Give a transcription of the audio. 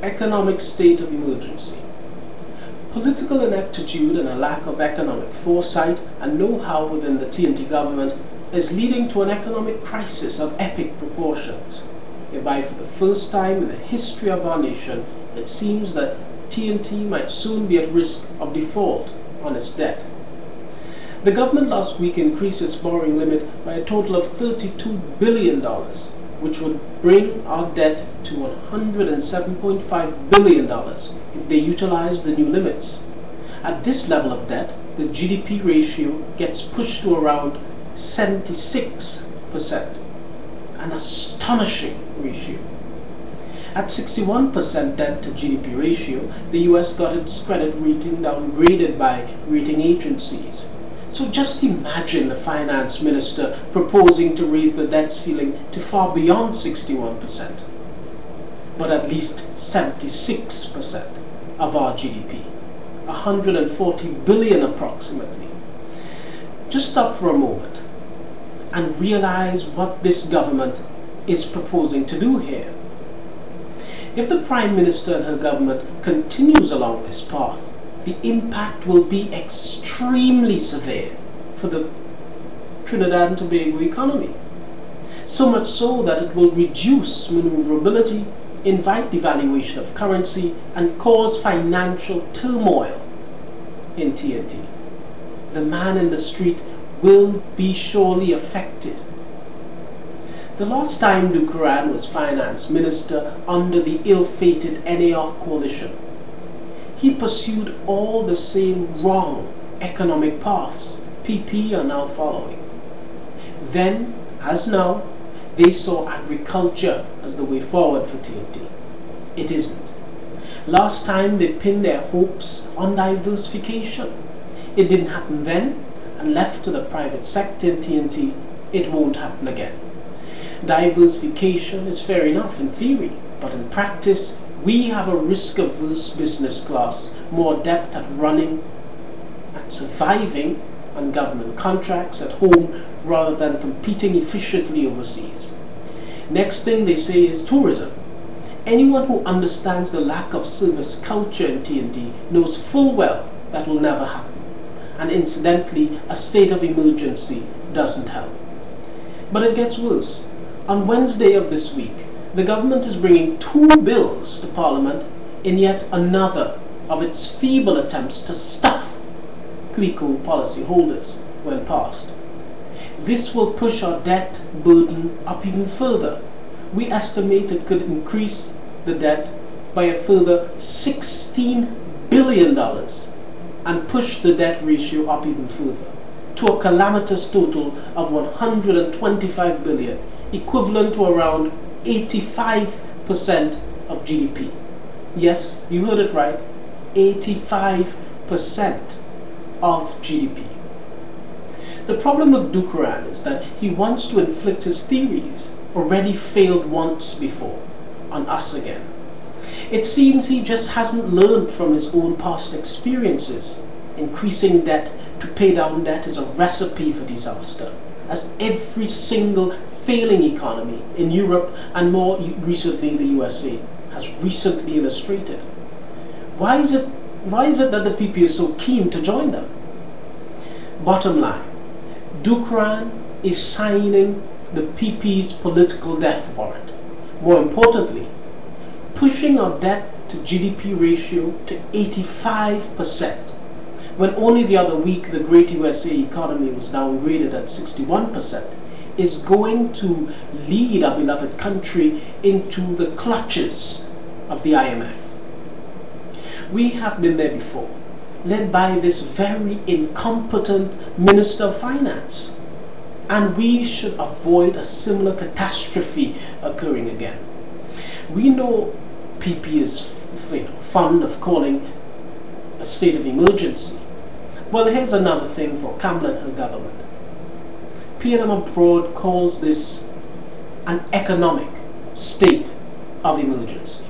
Economic state of emergency. Political ineptitude and a lack of economic foresight and know-how within the TNT government is leading to an economic crisis of epic proportions, whereby for the first time in the history of our nation, it seems that TNT might soon be at risk of default on its debt. The government last week increased its borrowing limit by a total of $32 billion, which would bring our debt to $107.5 billion if they utilize the new limits. At this level of debt, the GDP ratio gets pushed to around 76%, an astonishing ratio. At 61% debt to GDP ratio, the US got its credit rating downgraded by rating agencies. So just imagine the finance minister proposing to raise the debt ceiling to far beyond 61%, but at least 76% of our GDP, 140 billion approximately. Just stop for a moment and realize what this government is proposing to do here. If the Prime Minister and her government continues along this path, the impact will be extremely severe for the Trinidad and Tobago economy. So much so that it will reduce maneuverability, invite devaluation of currency, and cause financial turmoil in TNT. The man in the street will be surely affected. The last time Dukuran was finance minister under the ill-fated NAR coalition, he pursued all the same wrong economic paths PP are now following. Then, as now, they saw agriculture as the way forward for TNT. It isn't. Last time they pinned their hopes on diversification. It didn't happen then, and left to the private sector in TNT, it won't happen again. Diversification is fair enough in theory, but in practice, we have a risk-averse business class more adept at running, at surviving on government contracts at home rather than competing efficiently overseas. Next thing they say is tourism. Anyone who understands the lack of service culture in TNT knows full well that will never happen. And incidentally, a state of emergency doesn't help. But it gets worse. On Wednesday of this week, the government is bringing 2 bills to Parliament in yet another of its feeble attempts to stuff CLICO policy holders when passed. This will push our debt burden up even further. We estimate it could increase the debt by a further $16 billion and push the debt ratio up even further to a calamitous total of $125 billion, equivalent to around 85% of GDP. Yes, you heard it right, 85% of GDP. The problem with Dukuran is that he wants to inflict his theories, already failed once before, on us again. It seems he just hasn't learned from his own past experiences. Increasing debt to pay down debt is a recipe for disaster, as every single failing economy in Europe and more recently the USA has recently illustrated. Why is it that the PP is so keen to join them? Bottom line, Dukuran is signing the PP's political death warrant. More importantly, pushing our debt to GDP ratio to 85%, when only the other week the great USA economy was downgraded at 61%, is going to lead our beloved country into the clutches of the IMF. We have been there before, led by this very incompetent Minister of Finance, and we should avoid a similar catastrophe occurring again. We know PP is fond of calling a state of emergency. Well, here's another thing for Kamala and her government. PNM abroad calls this an economic state of emergency.